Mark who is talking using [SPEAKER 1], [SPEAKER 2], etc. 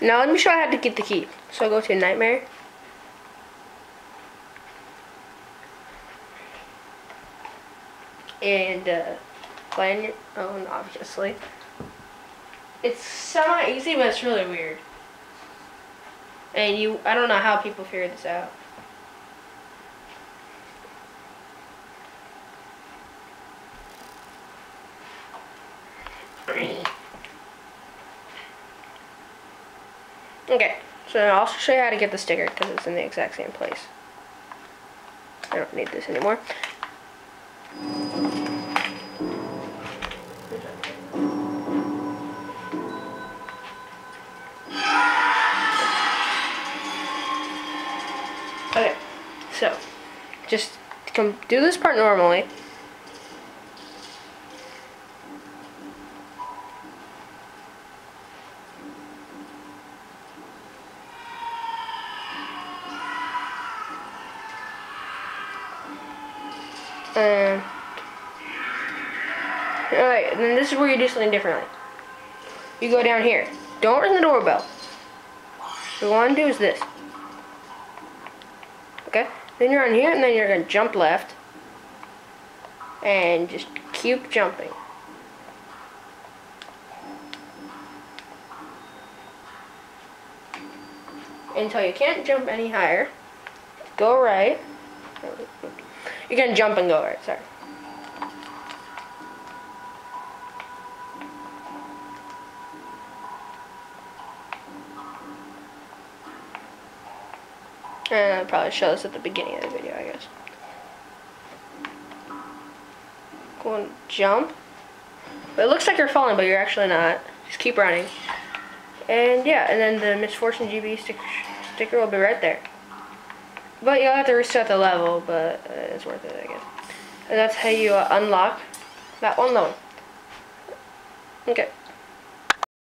[SPEAKER 1] Now let me show you how to get the key. So I go to Nightmare. And plan your own, obviously. It's semi-easy, but it's really weird. And I don't know how people figure this out. Okay, so I'll also show you how to get the sticker because it's in the exact same place. I don't need this anymore. Okay, so just come do this part normally. Alright, and then this is where you do something differently. You go down here. Don't ring the doorbell. What you want to do is this. Okay? Then you're on here, and then you're going to jump left. And just keep jumping. Until you can't jump any higher. Go right. You're going to jump and go right, sorry. And I'll probably show this at the beginning of the video, I guess. Go and jump. But it looks like you're falling, but you're actually not. Just keep running. And yeah, and then the Misfortune GB sticker will be right there. But you'll have to restart the level, but it's worth it, I guess. And that's how you unlock that one level. Okay.